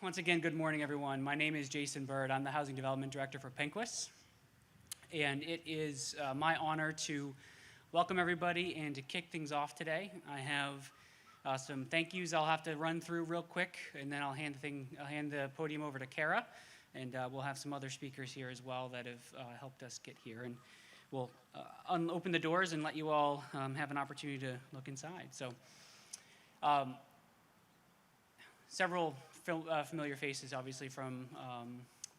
Once again, good morning, everyone. My name is Jason Bird. I'm the Housing Development Director for Penquis. And it is my honor to welcome everybody and to kick things off today. I have some thank yous I'll have to run through real quick, and then I'll hand the podium over to Kara, and we'll have some other speakers here as well that have helped us get here. And we'll open the doors and let you all have an opportunity to look inside. So, several familiar faces, obviously, from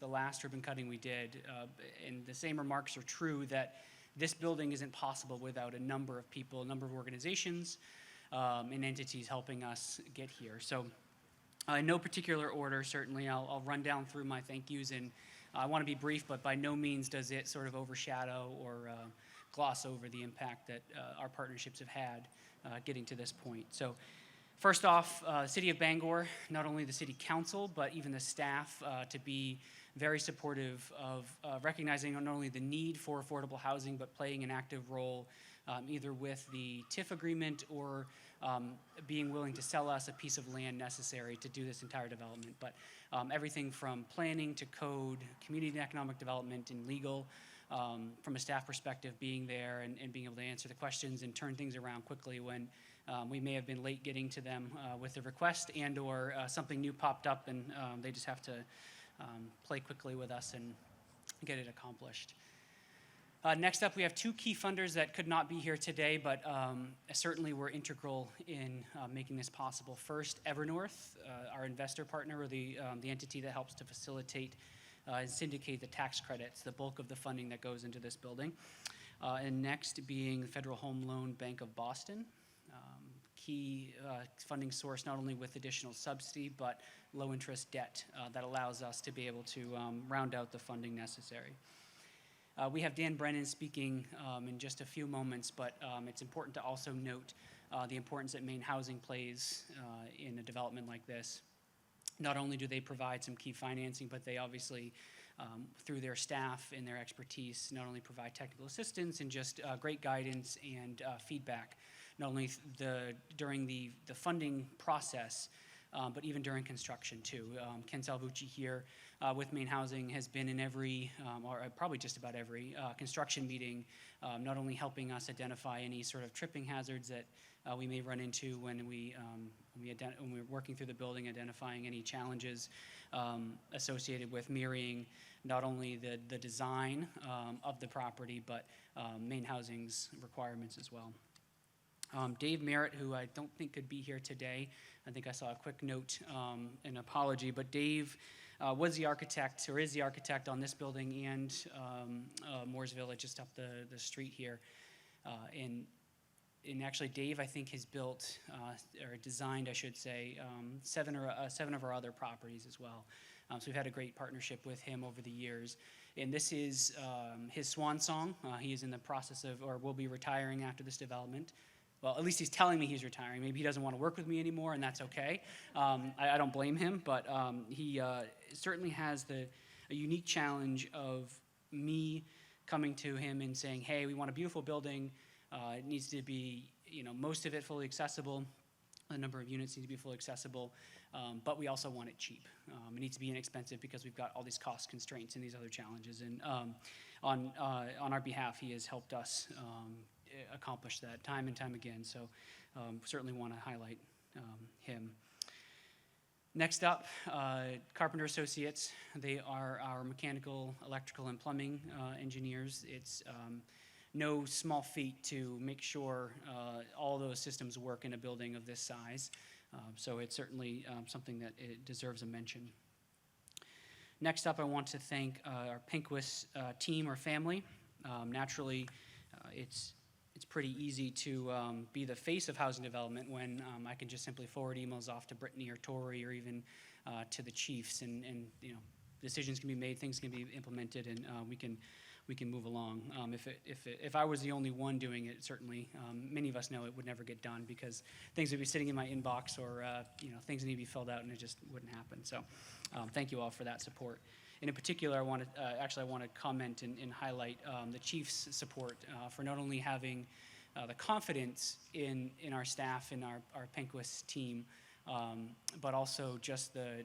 the last ribbon cutting we did. And the same remarks are true that this building isn't possible without a number of people, a number of organizations, and entities helping us get here. So in no particular order, certainly, I'll run down through my thank yous. And I want to be brief, but by no means does it sort of overshadow or gloss over the impact that our partnerships have had getting to this point. So first off, City of Bangor, not only the City Council, but even the staff to be very supportive of recognizing not only the need for affordable housing, but playing an active role either with the TIF agreement or being willing to sell us a piece of land necessary to do this entire development. But everything from planning to code, community and economic development, and legal, from a staff perspective, being there and being able to answer the questions and turn things around quickly when we may have been late getting to them with the request, and or something new popped up and they just have to play quickly with us and get it accomplished. Next up, we have two key funders that could not be here today, but certainly were integral in making this possible. First, Evernorth, our investor partner, or the entity that helps to facilitate and syndicate the tax credits, the bulk of the funding that goes into this building. And next being the Federal Home Loan Bank of Boston, key funding source, not only with additional subsidy, but low interest debt that allows us to be able to round out the funding necessary. We have Dan Brennan speaking in just a few moments, but it's important to also note the importance that Maine Housing plays in a development like this. Not only do they provide some key financing, but they obviously, through their staff and their expertise, not only provide technical assistance and just great guidance and feedback, not only during the funding process, but even during construction too. Ken Salvucci here with Maine Housing has been in every, or probably just about every, construction meeting, not only helping us identify any sort of tripping hazards that we may run into when we're working through the building, identifying any challenges associated with mirroring not only the design of the property, but Maine Housing's requirements as well. Dave Merritt, who I don't think could be here today. I think I saw a quick note, an apology, but Dave was the architect, or is the architect on this building and Moore's Village, just up the street here. And actually, Dave, I think, has built, or designed, I should say, seven of our other properties as well. So we've had a great partnership with him over the years. And this is his swan song. He is in the process of, or will be retiring after this development. Well, at least he's telling me he's retiring. Maybe he doesn't want to work with me anymore, and that's okay. I don't blame him, but he certainly has a unique challenge of me coming to him and saying, hey, we want a beautiful building. It needs to be, most of it fully accessible. The number of units need to be fully accessible, but we also want it cheap. It needs to be inexpensive because we've got all these cost constraints and these other challenges. And on our behalf, he has helped us accomplish that time and time again. So certainly want to highlight him. Next up, Carpenter Associates. They are our mechanical, electrical, and plumbing engineers. It's no small feat to make sure all those systems work in a building of this size. So it's certainly something that it deserves a mention. Next up, I want to thank our Penquis team or family. Naturally, it's pretty easy to be the face of housing development when I can just simply forward emails off to Brittany or Tori or even to the chiefs, and decisions can be made, things can be implemented, and we can move along. If I was the only one doing it, certainly many of us know it would never get done because things would be sitting in my inbox, or things need to be filled out, and it just wouldn't happen. So thank you all for that support. And in particular, I want to comment and highlight the chief's support for not only having the confidence in our staff and our Penquis team, but also just the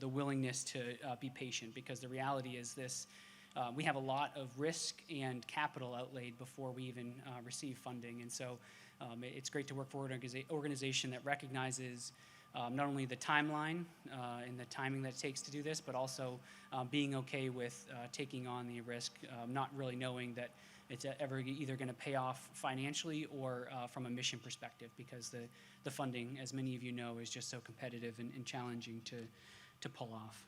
willingness to be patient, because the reality is this, we have a lot of risk and capital outlaid before we even receive funding. And so it's great to work for an organization that recognizes not only the timeline and the timing that it takes to do this, but also being okay with taking on the risk, not really knowing that it's ever either going to pay off financially or from a mission perspective, because the funding, as many of you know, is just so competitive and challenging to pull off.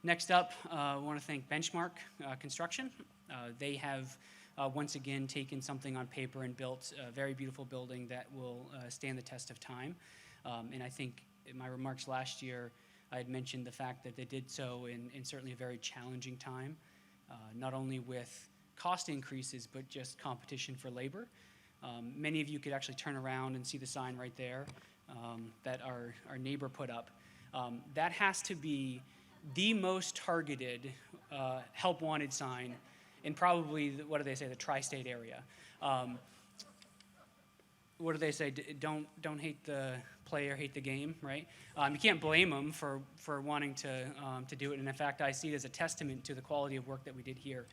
Next up, I want to thank Benchmark Construction. They have once again taken something on paper and built a very beautiful building that will stand the test of time. And I think in my remarks last year, I had mentioned the fact that they did so in certainly a very challenging time, not only with cost increases, but just competition for labor. Many of you could actually turn around and see the sign right there that our neighbor put up. That has to be the most targeted help wanted sign in probably, what do they say, the tri-state area. What do they say? Don't hate the player, hate the game, right? You can't blame them for wanting to do it. And in fact, I see it as a testament to the quality of work that we did here.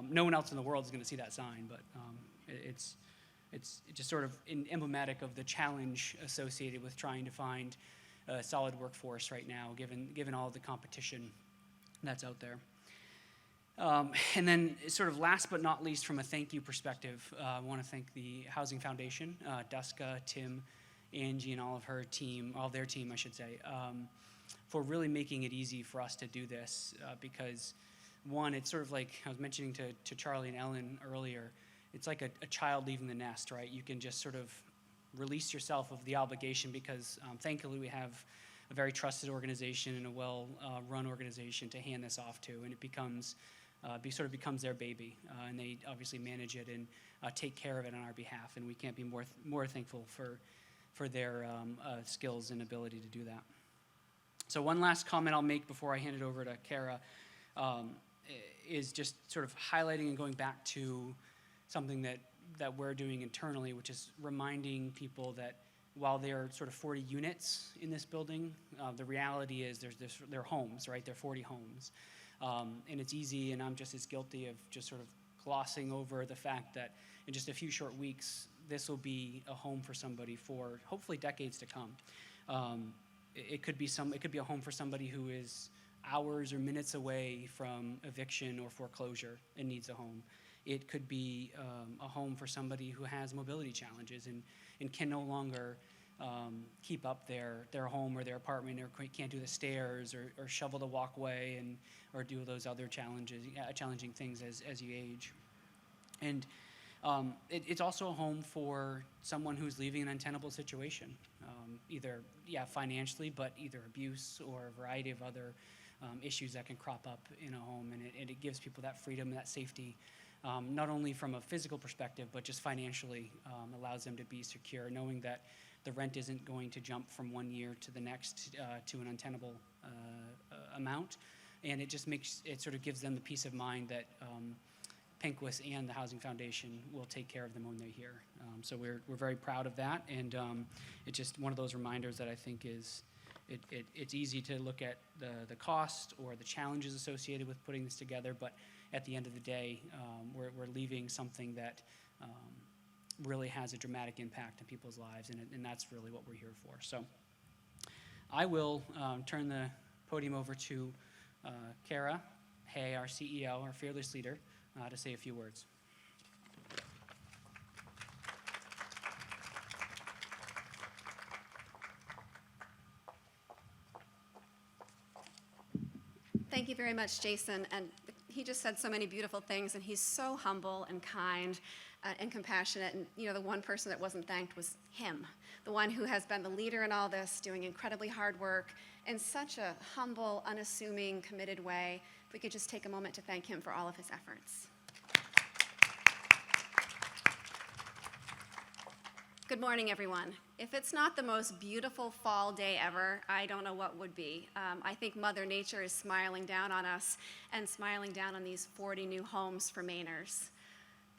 No one else in the world is going to see that sign, but it's just sort of emblematic of the challenge associated with trying to find a solid workforce right now, given all the competition that's out there. And then sort of last but not least, from a thank you perspective, I want to thank the Housing Foundation, Duska, Tim, Angie, and all of their team, I should say, for really making it easy for us to do this, because one, it's sort of like I was mentioning to Charlie and Ellen earlier, it's like a child leaving the nest, right? You can just sort of release yourself of the obligation, because thankfully we have a very trusted organization and a well-run organization to hand this off to, and it becomes their baby, and they obviously manage it and take care of it on our behalf, and we can't be more thankful for their skills and ability to do that. So one last comment I'll make before I hand it over to Kara is just sort of highlighting and going back to something that we're doing internally, which is reminding people that while there are sort of 40 units in this building, the reality is they're homes, right? They're 40 homes. And it's easy, and I'm just as guilty of just sort of glossing over the fact that in just a few short weeks, this will be a home for somebody for hopefully decades to come. It could be a home for somebody who is hours or minutes away from eviction or foreclosure and needs a home. It could be a home for somebody who has mobility challenges and can no longer keep up their home or their apartment, or can't do the stairs or shovel the walkway or do those other challenging things as you age. And it's also a home for someone who's leaving an untenable situation, either financially, but either abuse or a variety of other issues that can crop up in a home, and it gives people that freedom and that safety. Not only from a physical perspective, but just financially allows them to be secure, knowing that the rent isn't going to jump from one year to the next to an untenable amount. And it sort of gives them the peace of mind that Penquis and the Housing Foundation will take care of them when they're here. So we're very proud of that, and it's just one of those reminders that I think is, it's easy to look at the cost or the challenges associated with putting this together, but at the end of the day, we're leaving something that really has a dramatic impact on people's lives, and that's really what we're here for. So I will turn the podium over to Kara Hay, our CEO, our fearless leader, to say a few words. Thank you very much, Jason. And he just said so many beautiful things, and he's so humble and kind and compassionate. And the one person that wasn't thanked was him, the one who has been the leader in all this, doing incredibly hard work in such a humble, unassuming, committed way. If we could just take a moment to thank him for all of his efforts. Good morning, everyone. If it's not the most beautiful fall day ever, I don't know what would be. I think Mother Nature is smiling down on us and smiling down on these 40 new homes for Mainers.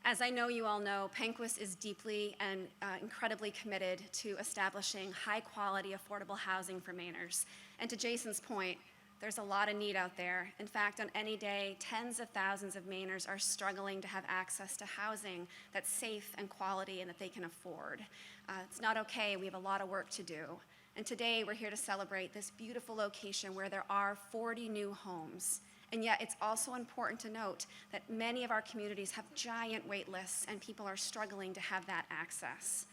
As I know you all know, Penquist is deeply and incredibly committed to establishing high-quality, affordable housing for Mainers. And to Jason's point, there's a lot of need out there. In fact, on any day, tens of thousands of Mainers are struggling to have access to housing that's safe and quality and that they can afford. It's not okay. We have a lot of work to do. And today, we're here to celebrate this beautiful location where there are 40 new homes. And yet, it's also important to note that many of our communities have giant wait lists, and people are struggling to have that access.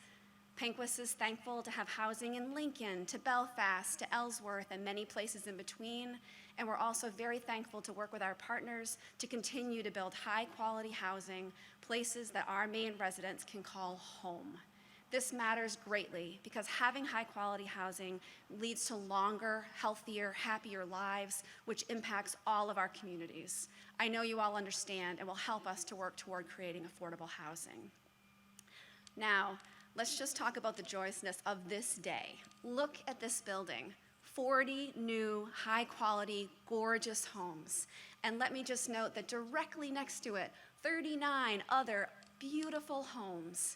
Penquist is thankful to have housing in Lincoln, to Belfast, to Ellsworth, and many places in between. And we're also very thankful to work with our partners to continue to build high-quality housing, places that our Maine residents can call home. This matters greatly because having high-quality housing leads to longer, healthier, happier lives, which impacts all of our communities. I know you all understand and will help us to work toward creating affordable housing. Now, let's just talk about the joyousness of this day. Look at this building. 40 new, high-quality, gorgeous homes. And let me just note that directly next to it, 39 other beautiful homes.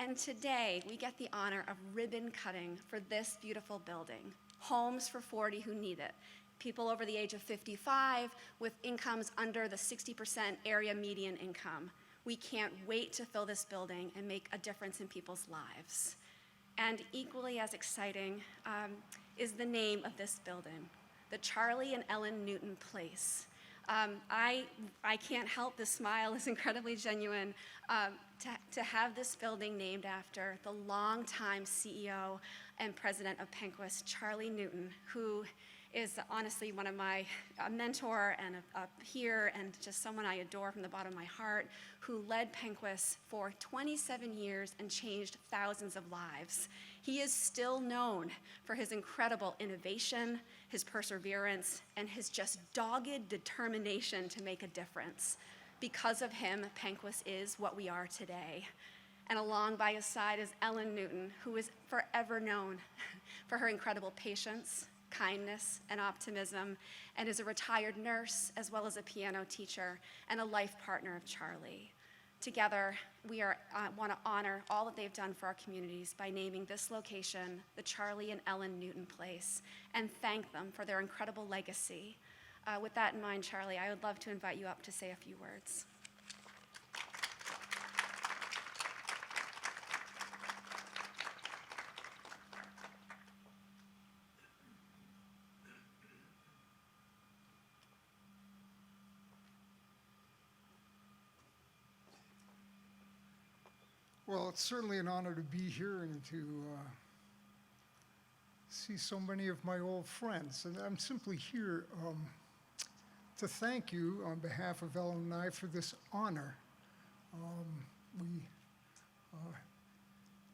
And today, we get the honor of ribbon cutting for this beautiful building. Homes for 40 who need it. People over the age of 55 with incomes under the 60% area median income. We can't wait to fill this building and make a difference in people's lives. And equally as exciting is the name of this building, the Charlie and Ellen Newton Place. I can't help, the smile is incredibly genuine, to have this building named after the longtime CEO and president of Penquist, Charlie Newton, who is honestly one of my mentor and a peer and just someone I adore from the bottom of my heart, who led Penquist for 27 years and changed thousands of lives. He is still known for his incredible innovation, his perseverance, and his just dogged determination to make a difference. Because of him, Penquist is what we are today. And along by his side is Ellen Newton, who is forever known for her incredible patience, kindness, and optimism, and is a retired nurse as well as a piano teacher and a life partner of Charlie. Together, we want to honor all that they've done for our communities by naming this location the Charlie and Ellen Newton Place and thank them for their incredible legacy. With that in mind, Charlie, I would love to invite you up to say a few words. Well, it's certainly an honor to be here and to see so many of my old friends. And I'm simply here to thank you on behalf of Ellen and I for this honor. We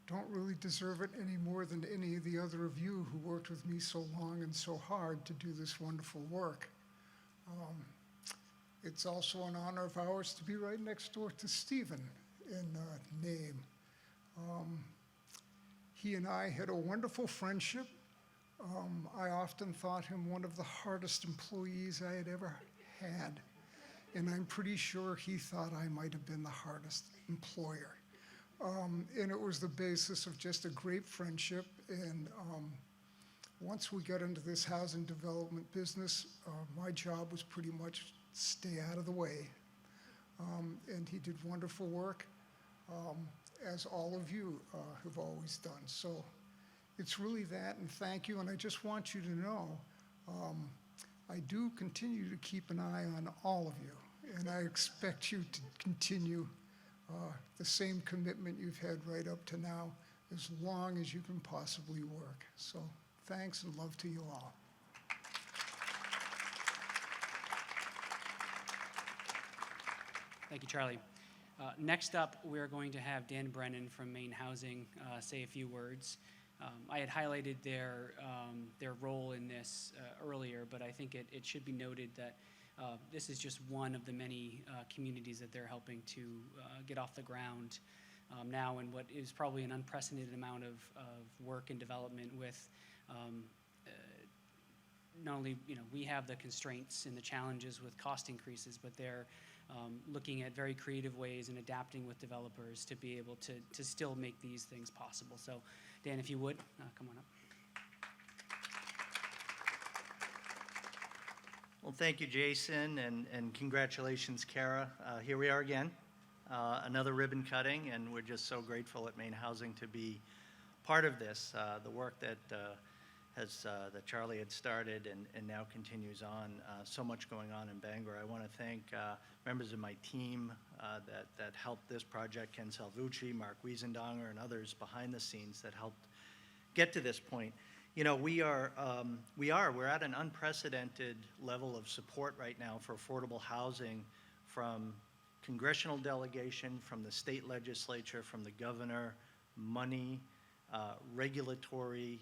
don't really deserve it any more than any of the other of you who worked with me so long and so hard to do this wonderful work. It's also an honor of ours to be right next door to Stephen in name. He and I had a wonderful friendship. I often thought him one of the hardest employees I had ever had, and I'm pretty sure he thought I might have been the hardest employer. And it was the basis of just a great friendship, and once we got into this housing development business, my job was pretty much stay out of the way. And he did wonderful work, as all of you have always done. So it's really that, and thank you. And I just want you to know, I do continue to keep an eye on all of you, and I expect you to continue the same commitment you've had right up to now, as long as you can possibly work. So thanks and love to you all. Thank you, Charlie. Next up, we're going to have Dan Brennan from Maine Housing say a few words. I had highlighted their role in this earlier, but I think it should be noted that this is just one of the many communities that they're helping to get off the ground now in what is probably an unprecedented amount of work and development with not only we have the constraints and the challenges with cost increases, but they're looking at very creative ways and adapting with developers to be able to still make these things possible. So, Dan, if you would, come on up. Well, thank you, Jason, and congratulations, Kara. Here we are again, another ribbon cutting, and we're just so grateful at Maine Housing to be part of this, the work that that Charlie had started and now continues on. So much going on in Bangor. I want to thank members of my team that helped this project, Ken Salvucci, Mark Wiesendonger, and others behind the scenes that helped get to this point. You know, we're at an unprecedented level of support right now for affordable housing from congressional delegation, from the state legislature, from the governor, money, regulatory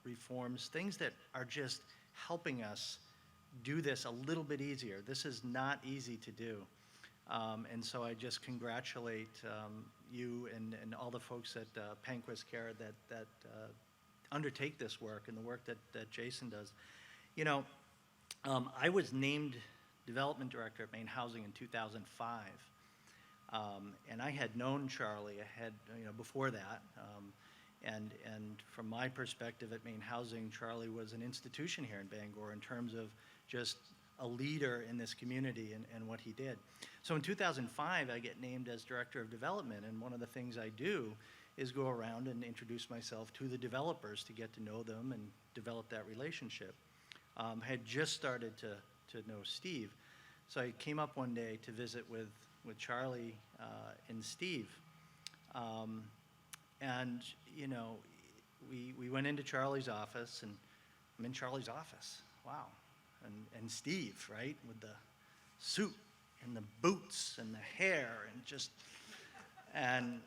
reforms, things that are just helping us do this a little bit easier. This is not easy to do. And so I just congratulate you and all the folks at Panquist Care that undertake this work and the work that Jason does. You know, I was named development director at Maine Housing in 2005. And I had known Charlie ahead, before that. And from my perspective at Maine Housing, Charlie was an institution here in Bangor in terms of just a leader in this community and what he did. So in 2005, I get named as director of development, and one of the things I do is go around and introduce myself to the developers to get to know them and develop that relationship. Had just started to know Steve. So I came up one day to visit with Charlie and Steve. And, you know, we went into Charlie's office, and I'm in Charlie's office. Wow. And Steve, right, with the suit and the boots and the hair and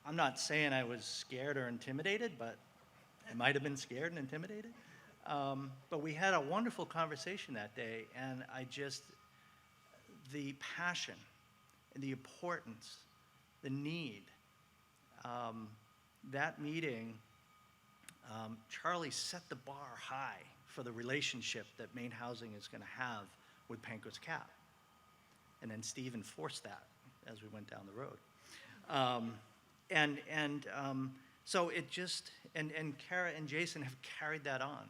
I'm not saying I was scared or intimidated, but I might have been scared and intimidated. But we had a wonderful conversation that day, and the passion and the importance, the need, that meeting, Charlie set the bar high for the relationship that Maine Housing is going to have with Panquist Cap. And then Steve enforced that as we went down the road. So it just, and Kara and Jason have carried that on.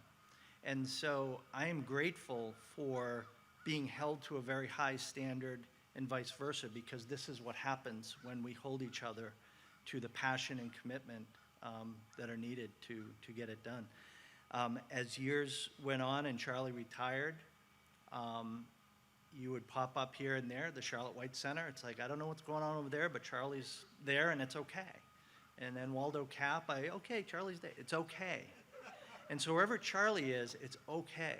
And so I am grateful for being held to a very high standard and vice versa, because this is what happens when we hold each other to the passion and commitment that are needed to get it done. As years went on and Charlie retired, you would pop up here and there, the Charlotte White Center. It's like, I don't know what's going on over there, but Charlie's there and it's okay. And then Waldo Cap, okay, Charlie's there, it's okay. And so wherever Charlie is, it's okay.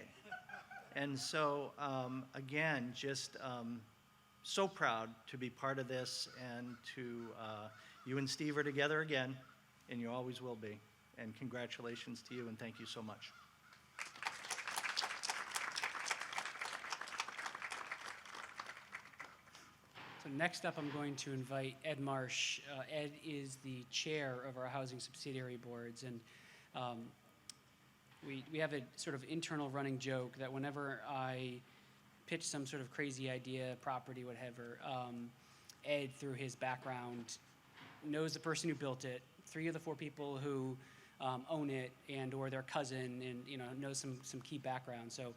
And so, again, just so proud to be part of this, and you and Steve are together again, and you always will be. And congratulations to you, and thank you so much. So next up, I'm going to invite Ed Marsh. Ed is the chair of our housing subsidiary boards, and we have a sort of internal running joke that whenever I pitch some sort of crazy idea, property, whatever, Ed, through his background, knows the person who built it, 3 of the 4 people who own it, and or their cousin, and knows some key background. So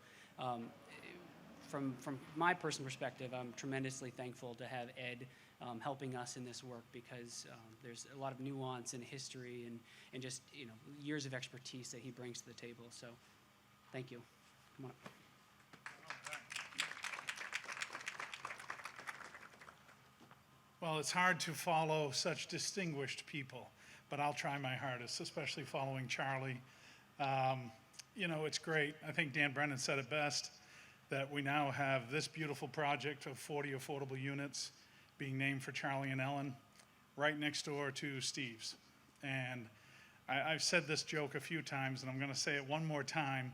from my personal perspective, I'm tremendously thankful to have Ed helping us in this work, because there's a lot of nuance and history and just years of expertise that he brings to the table. So thank you. Come on up. Well, it's hard to follow such distinguished people, but I'll try my hardest, especially following Charlie. It's great. I think Dan Brennan said it best, that we now have this beautiful project of 40 affordable units being named for Charlie and Ellen right next door to Steve's. And I've said this joke a few times, and I'm going to say it one more time,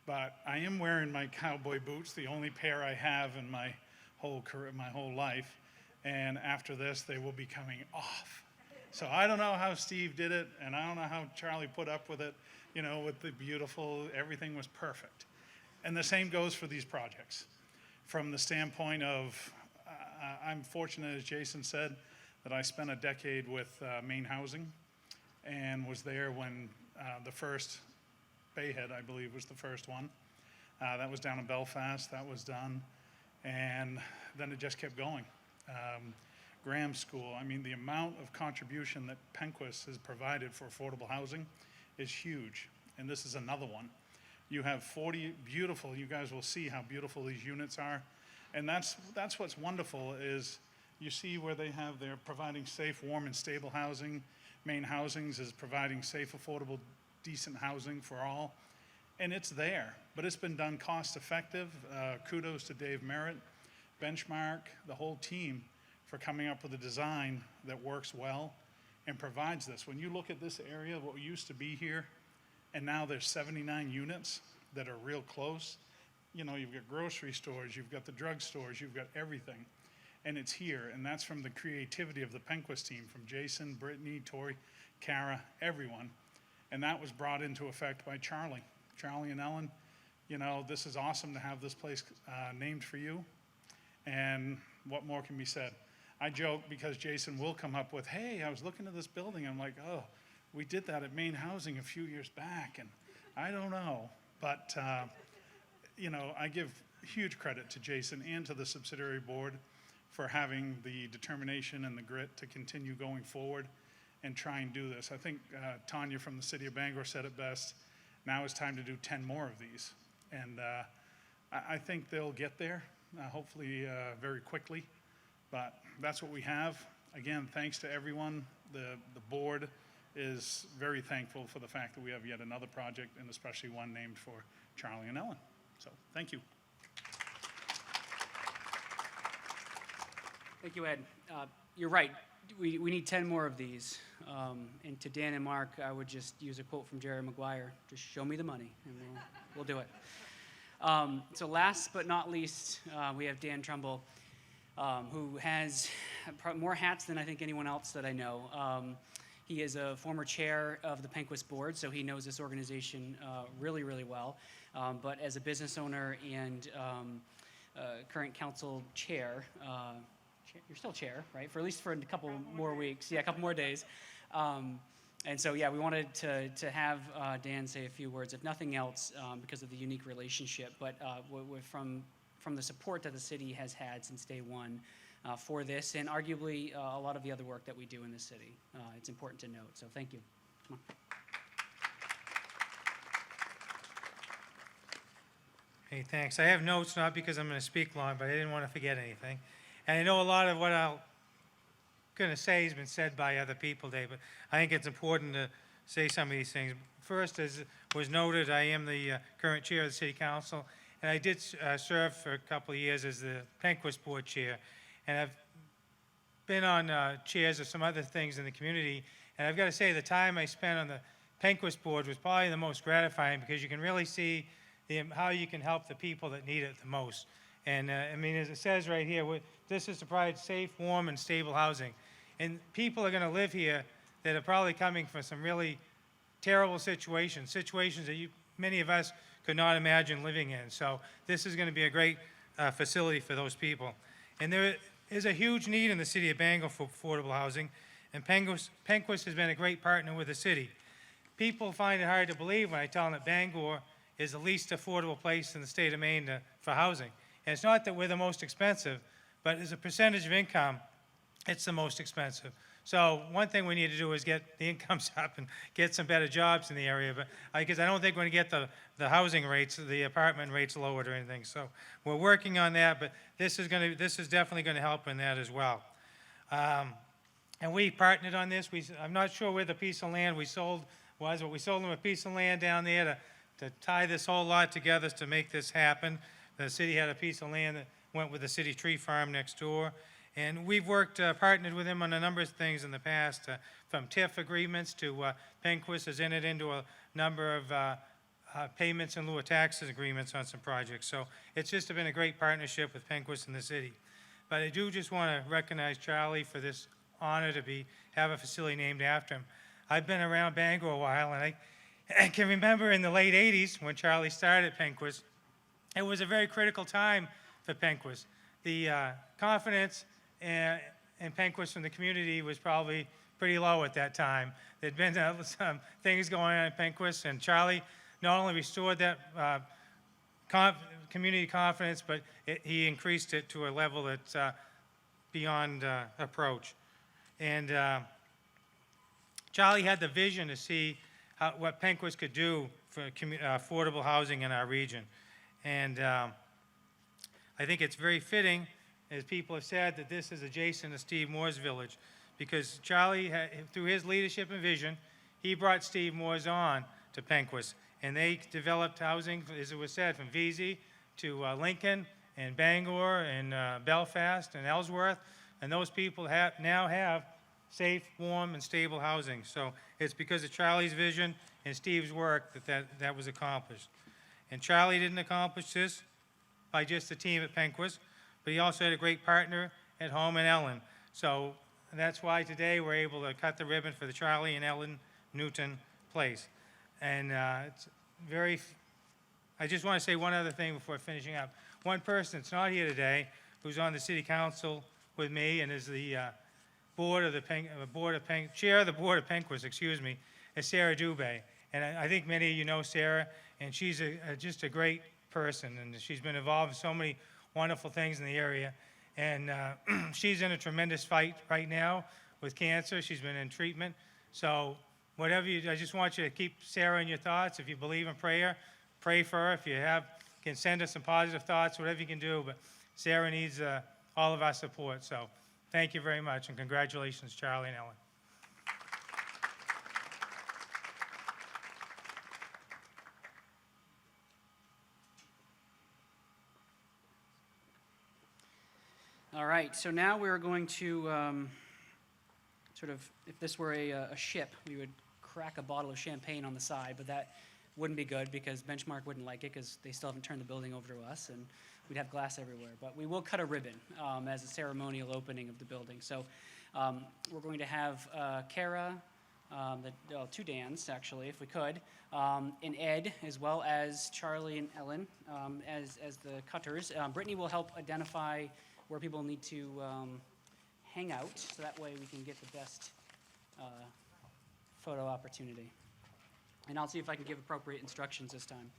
but I am wearing my cowboy boots, the only pair I have in my whole career, my whole life. And after this, they will be coming off. So I don't know how Steve did it, and I don't know how Charlie put up with it, with the beautiful, everything was perfect. And the same goes for these projects. From the standpoint of I'm fortunate, as Jason said, that I spent a decade with Maine Housing and was there when the first Bayhead, I believe, was the first one. That was down in Belfast, that was done, and then it just kept going. Graham School, I mean, the amount of contribution that Penquist has provided for affordable housing is huge, and this is another one. You have 40 beautiful, you guys will see how beautiful these units are, and that's what's wonderful is you see where they're providing safe, warm, and stable housing. Maine Housings is providing safe, affordable, decent housing for all, and it's there, but it's been done cost-effective. Kudos to Dave Merritt, Benchmark, the whole team for coming up with a design that works well and provides this. When you look at this area, what used to be here, and now there's 79 units that are real close. You know, you've got grocery stores, you've got the drug stores, you've got everything, and it's here, and that's from the creativity of the Penquist team, from Jason, Brittany, Tori, Kara, everyone, and that was brought into effect by Charlie and Ellen. You know, this is awesome to have this place named for you, and what more can be said? I joke because Jason will come up with, hey, I was looking at this building. I'm like, oh, we did that at Maine Housing a few years back, and I don't know. But, you know, I give huge credit to Jason and to the subsidiary board for having the determination and the grit to continue going forward and try and do this. I think Tanya from the city of Bangor said it best. Now it's time to do 10 more of these. And I think they'll get there, hopefully very quickly. But that's what we have. Again, thanks to everyone. The board is very thankful for the fact that we have yet another project, and especially one named for Charlie and Ellen. So, thank you. Thank you, Ed. You're right. We need 10 more of these. And to Dan and Mark, I would just use a quote from Jerry Maguire: "Just show me the money, and we'll do it." So last but not least, we have Dan Trumbull, who has more hats than I think anyone else that I know. He is a former chair of the Penquist board, so he knows this organization really, really well. But as a business owner and current council chair, you're still chair, right? For at least for a couple more weeks, yeah, a couple more days. And so, yeah, we wanted to have Dan say a few words, if nothing else, because of the unique relationship, but from the support that the city has had since day one for this, and arguably a lot of the other work that we do in the city. It's important to note, so thank you. Come on. Hey, thanks. I have notes, not because I'm going to speak long, but I didn't want to forget anything. And I know a lot of what I'm going to say has been said by other people today, but I think it's important to say some of these things. First, as was noted, I am the current chair of the City Council, and I did serve for a couple of years as the Penquist Board Chair. And I've been on chairs of some other things in the community, and I've got to say the time I spent on the Penquist Board was probably the most gratifying, because you can really see how you can help the people that need it the most. And I mean, as it says right here, this is to provide safe, warm, and stable housing. And people are going to live here that are probably coming from some really terrible situations that many of us could not imagine living in. So this is going to be a great facility for those people. And there is a huge need in the city of Bangor for affordable housing, and Penquist has been a great partner with the city. People find it hard to believe when I tell them that Bangor is the least affordable place in the state of Maine for housing. And it's not that we're the most expensive, but as a percentage of income, it's the most expensive. So one thing we need to do is get the incomes up and get some better jobs in the area, but because I don't think we're going to get the housing rates, the apartment rates lowered or anything. So we're working on that, but this is definitely going to help in that as well. And we partnered on this. I'm not sure where the piece of land we sold was, but we sold them a piece of land down there to tie this whole lot together to make this happen. The city had a piece of land that went with the city tree farm next door. And we've partnered with them on a number of things in the past, from TIF agreements to Penquist has entered into a number of payments in lieu of taxes agreements on some projects. So it's just been a great partnership with Penquist and the city. But I do just want to recognize Charlie for this honor to have a facility named after him. I've been around Bangor a while, and I can remember in the late 80s when Charlie started Penquist, it was a very critical time for Penquist. the confidence in Penquist from the community was probably pretty low at that time. There'd been some things going on in Penquist, and Charlie not only restored that community confidence, but he increased it to a level that's beyond approach. And Charlie had the vision to see what Penquist could do for affordable housing in our region. And I think it's very fitting, as people have said, that this is adjacent to Steve Moore's village, because Charlie, through his leadership and vision, he brought Steve Moore's on to Penquist, and they developed housing, as it was said, from Vesey to Lincoln and Bangor and Belfast and Ellsworth, and those people now have safe, warm, and stable housing. So it's because of Charlie's vision and Steve's work that was accomplished. And Charlie didn't accomplish this by just the team at Penquist, but he also had a great partner at home in Ellen. So that's why today we're able to cut the ribbon for the Charlie and Ellen Newton Place. And it's very, I just want to say one other thing before finishing up. One person that's not here today, who's on the city council with me and is the chair of the board of Penquist, excuse me, is Sarah Dubé. And I think many of you know Sarah, and she's just a great person, and she's been involved in so many wonderful things in the area. And she's in a tremendous fight right now with cancer. She's been in treatment. So whatever I just want you to keep Sarah in your thoughts. If you believe in prayer, pray for her. If you can send us some positive thoughts, whatever you can do. But Sarah needs all of our support. So thank you very much, and congratulations, Charlie and Ellen. All right, so now we're going to sort of, if this were a ship, we would crack a bottle of champagne on the side, but that wouldn't be good because Benchmark wouldn't like it because they still haven't turned the building over to us, and we'd have glass everywhere. But we will cut a ribbon as a ceremonial opening of the building. So we're going to have Kara, two Dans, actually, if we could, and Ed, as well as Charlie and Ellen as the cutters. Brittany will help identify where people need to hang out, so that way we can get the best photo opportunity. And I'll see if I can give appropriate instructions this time.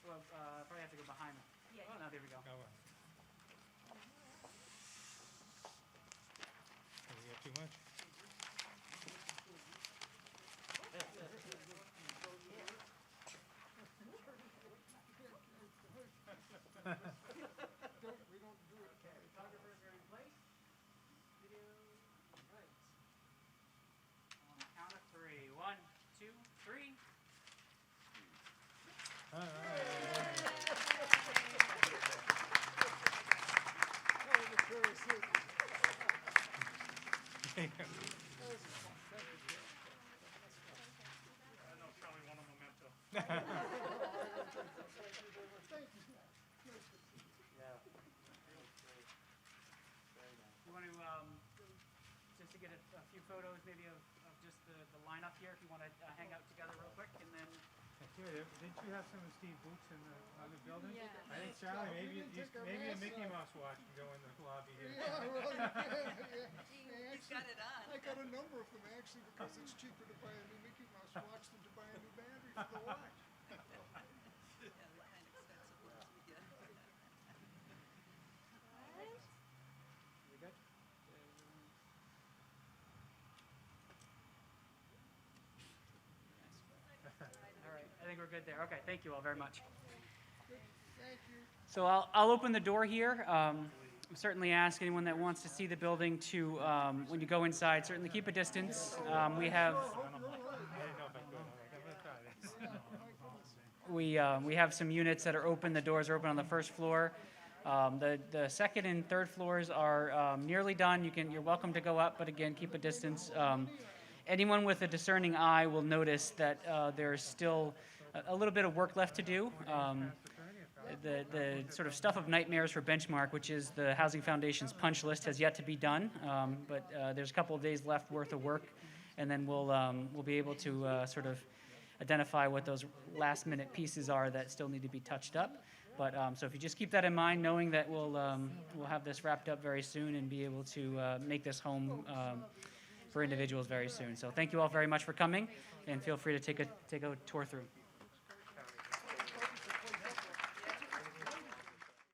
Well, probably have to go behind. Oh, no, there we go. Did we get too much? Photographers are in place. Video, right. On the count of three. 1, 2, 3. All right. I know Charlie won a memento. You want to, just to get a few photos maybe of just the lineup here, if you want to hang out together real quick, and then Didn't you have some of Steve Boots in the building? Yeah. I think, Charlie, maybe a Mickey Mouse watch can go in the lobby here. He's got it on. I got a number of them actually because it's cheaper to buy a new Mickey Mouse watch than to buy a new battery for the watch. we good? All right, I think we're good there. Okay, thank you all very much. Thank you. So I'll open the door here. Certainly ask anyone that wants to see the building to, when you go inside, certainly keep a distance. We have we have some units that are open. The doors are open on the first floor. The second and third floors are nearly done. You're welcome to go up, but again, keep a distance. Anyone with a discerning eye will notice that there's still a little bit of work left to do. The sort of stuff of nightmares for Benchmark, which is the Housing Foundation's punch list, has yet to be done, but there's a couple of days left worth of work, and then we'll be able to sort of identify what those last-minute pieces are that still need to be touched up. But so if you just keep that in mind, knowing that we'll have this wrapped up very soon and be able to make this home for individuals very soon. So thank you all very much for coming, and feel free to take a tour through.